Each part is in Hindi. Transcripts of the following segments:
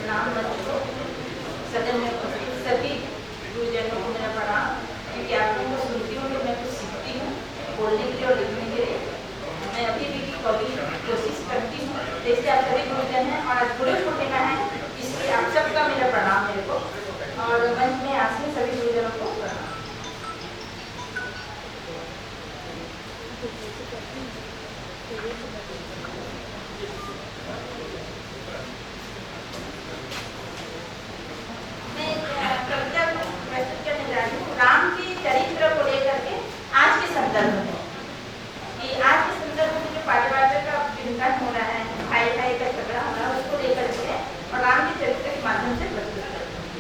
प्रणाम बच्चों, सदन में उपस्थित सभी गुरुजनों को मेरा प्रणाम। क्योंकि आप लोगों को सुनती हूँ तो मैं कुछ सीखती हूँ बोलने के लिए और लिखने के लिए। मैं अभी भी कभी कोशिश करती हूँ। जैसे आप सभी गुरुजन हैं और आज गुरु पूर्णिमा है, इसलिए आप सबका मेरा प्रणाम मेरे को, और मंच में आसीन सभी गुरुजनों को प्रणाम। राम के चरित्र को लेकर के आज के संदर्भ में, कि आज के संदर्भ में जो पारिवारिक का चिंतन हो रहा है, भाई भाई का झगड़ा हो रहा है, उसको लेकर के और राम के चरित्र के माध्यम से प्रस्तुत करते हैं।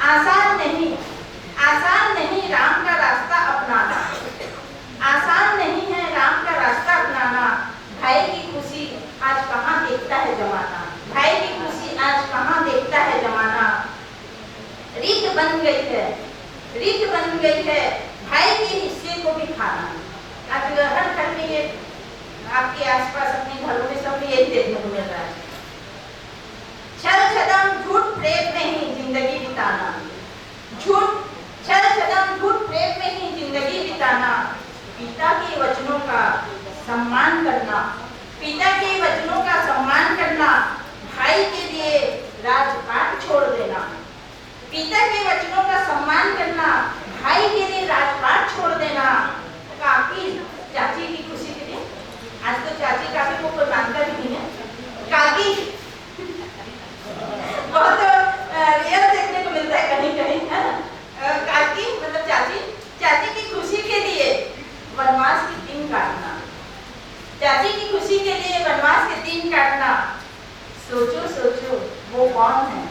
आसान नहीं राम का रास्ता अपनाना, आसान नहीं है राम का रास्ता अपनाना। भाई की खुशी आज कहाँ देखता है जमाना, भाई की खुशी आज कहाँ देखता है जमाना। रीत बन गई है भाई के हिस्से को भी खाना। आज हर घर में ये आपके आसपास अपने घरों में सब ये देखने को मिल रहा है। छल छदम झूठ प्रेम में ही जिंदगी बिताना, छल छदम झूठ प्रेम में ही जिंदगी बिताना। पिता के वचनों का सम्मान करना, पिता के वचनों का सम्मान करना। भाई के लिए राजपाट छोड़ देना, पिता के वचनों का सम्मान करना। भाई के लिए राजपाट छोड़ देना। काकी चाची की खुशी के लिए, आज तो चाची काकी को कोई मानता भी नहीं है। काकी बहुत रियल देखने को मिलता है कहीं कहीं, है ना। काकी मतलब चाची, चाची की खुशी के लिए वनवास के दिन काटना, चाची की खुशी के लिए वनवास के दिन काटना। सोचो सोचो वो कौन है,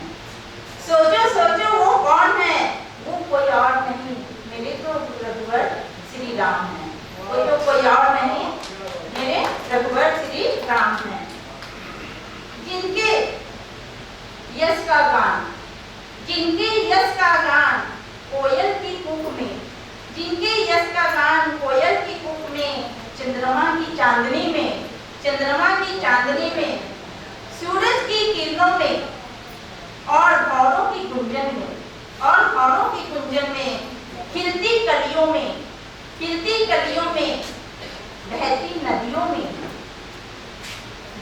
सोचो सोचो वो कौन है। वो कोई और नहीं, मेरे तो रघुवर श्री राम है। वो तो कोई और नहीं, मेरे रघुवर श्री राम है। जिनके यश का गान, जिनके यश का गान कोयल की कूक में, जिनके यश का गान कोयल की कूक में। चंद्रमा की चांदनी में, चंद्रमा की चांदनी में। सूरज की किरणों में और भौरों की गुंजन में, और भौरों की गुंजन में। खिलती कलियों में, खिलती कलियों में। बहती नदियों में,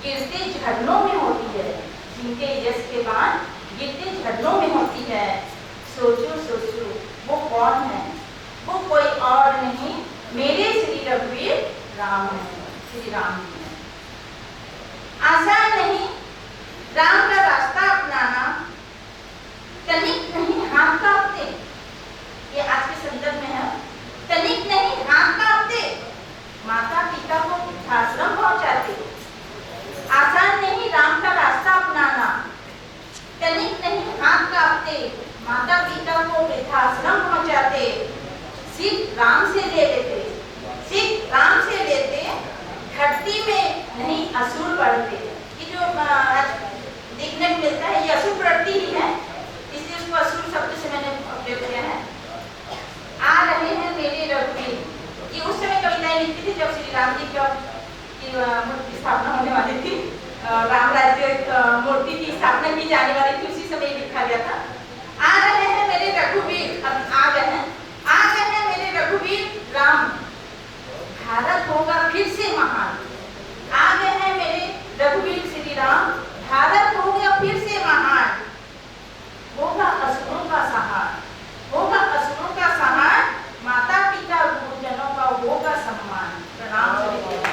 गिरते झरनों में होती है। जिनके यश के बाद गिरते झरनों में होती है। सोचो सोचो वो कौन है, वो कोई और नहीं, मेरे श्री रघुवीर राम है, श्री राम है। आसान नहीं राम का रास्ता अपनाना, तनिक नहीं हाथ कांपते। ये आज के संदर्भ में है। तनिक नहीं हाथ कांपते, माता पिता को वृद्धाश्रम पहुंचाते। आसान नहीं राम का रास्ता अपनाना, तनिक नहीं हाथ कांपते, माता पिता को वृद्धाश्रम पहुंचाते। सीख राम से ले लेते, सीख राम से लेते, धरती में नहीं असुर बढ़ते। ये जो देखने को मिलता है ये असुर बढ़ती ही है, इसलिए उसको असुर शब्द से मैंने प्रयोग किया है। आ रहे हैं मेरे रघुवीर, ये उस समय कविताएं लिखती थी जब श्री राम जी की मूर्ति स्थापना होने वाली थी। राम राज्य मूर्ति की स्थापना की जाने वाली थी, उसी समय लिखा गया था। आ रहे हैं मेरे रघुवीर, अब आ गए हैं मेरे रघुवीर राम। भारत होगा फिर से महान, आ गए हैं मेरे रघुवीर श्री राम। भारत हो गया फिर से महान, होगा असुरों का सहार, होगा असुरों का सहार। माता पिता गुरुजनों का होगा सम्मान। प्रणाम सभी।